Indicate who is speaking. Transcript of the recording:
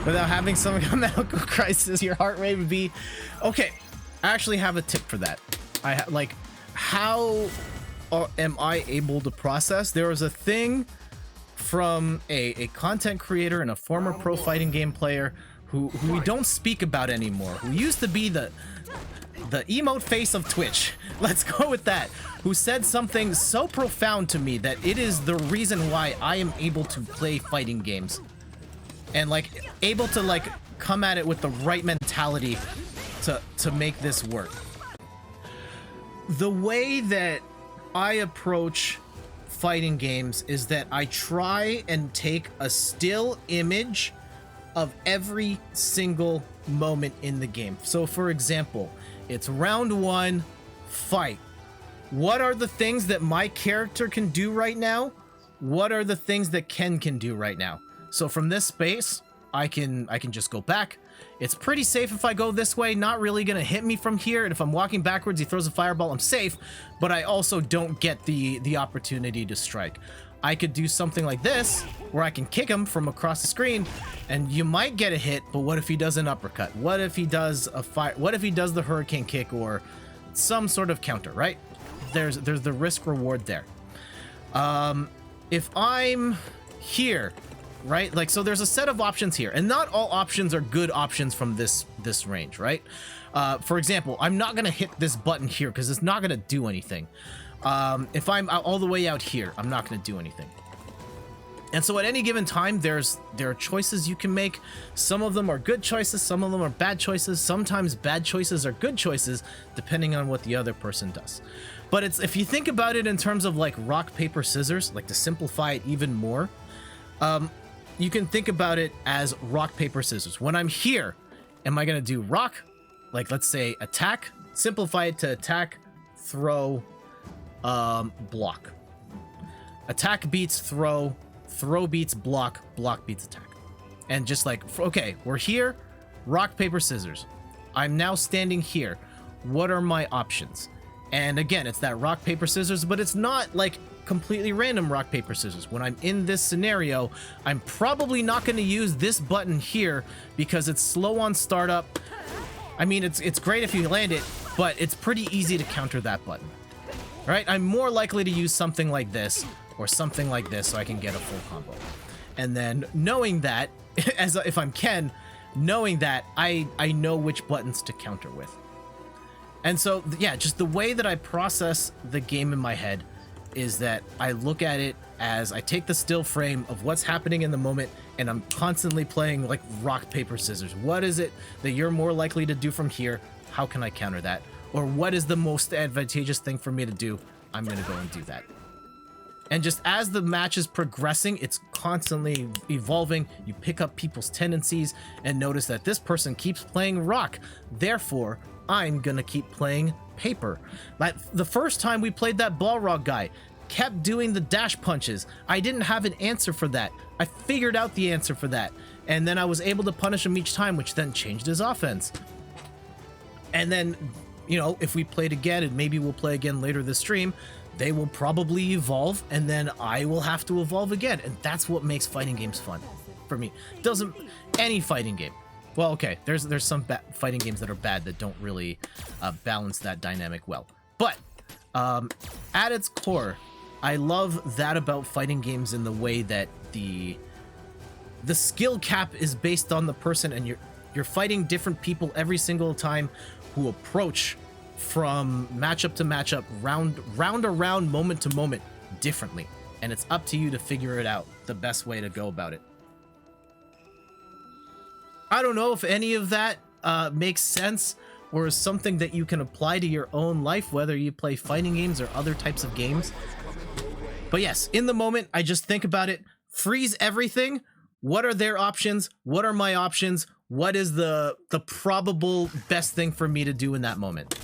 Speaker 1: without having some medical crisis, your heart rate would be okay. I actually have a tip for that. Like, how am I able to process? There was a thing from a content creator and a former pro fighting game player who we don't speak about anymore, who used to be the emote face of Twitch. Let's go with that. Who said something so profound to me that it is the reason why I am able to play fighting games and like able to like come at it with the right mentality to make this work. The way that I approach fighting games is that I try and take a still image of every single moment in the game. So for example, it's round 1, fight. What are the things that my character can do right now? What are the things that Ken can do right now? So from this space, I can just go back. It's pretty safe if I go this way, not really gonna hit me from here. And if I'm walking backwards, he throws a fireball, I'm safe, but I also don't get the opportunity to strike. I could do something like this, where I can kick him from across the screen, and you might get a hit, but what if he does an uppercut? What if he does a fire? What if he does the hurricane kick or some sort of counter, right? There's the risk reward there. If I'm here, right? Like, so there's a set of options here, and not all options are good options from this range, right? For example, I'm not gonna hit this button here because it's not gonna do anything. If I'm all the way out here, I'm not gonna do anything. And so at any given time, there are choices you can make. Some of them are good choices, some of them are bad choices. Sometimes bad choices are good choices, depending on what the other person does. But it's, if you think about it in terms of like rock, paper, scissors, like to simplify it even more, you can think about it as rock, paper, scissors. When I'm here, am I gonna do rock? Like, let's say attack, simplify it to attack, throw, block. Attack beats throw, throw beats block, block beats attack. And just like, okay, we're here, rock, paper, scissors. I'm now standing here. What are my options? And again, it's that rock, paper, scissors, but it's not like completely random rock, paper, scissors. When I'm in this scenario, I'm probably not going to use this button here because it's slow on startup. I mean, it's great if you land it, but it's pretty easy to counter that button. Right? I'm more likely to use something like this or something like this so I can get a full combo. And then knowing that, as if I'm Ken, knowing that I know which buttons to counter with. And so, yeah, just the way that I process the game in my head is that I look at it as I take the still frame of what's happening in the moment, and I'm constantly playing like rock, paper, scissors. What is it that you're more likely to do from here? How can I counter that? Or what is the most advantageous thing for me to do? I'm going to go and do that. And just as the match is progressing, it's constantly evolving. You pick up people's tendencies and notice that this person keeps playing rock. Therefore, I'm going to keep playing paper. Like the first time we played that Balrog guy, kept doing the dash punches. I didn't have an answer for that. I figured out the answer for that. And then I was able to punish him each time, which then changed his offense. And then, you know, if we played again, and maybe we'll play again later this stream, they will probably evolve, and then I will have to evolve again. And that's what makes fighting games fun for me. Doesn't any fighting game. Well, okay, there's some fighting games that are bad that don't really balance that dynamic well. But at its core, I love that about fighting games in the way that the skill cap is based on the person, and you're fighting different people every single time who approach from matchup to matchup, round to round, moment to moment differently. And it's up to you to figure it out, the best way to go about it. I don't know if any of that makes sense or is something that you can apply to your own life, whether you play fighting games or other types of games. But yes, in the moment, I just think about it, freeze everything. What are their options? What are my options? What is the probable best thing for me to do in that moment?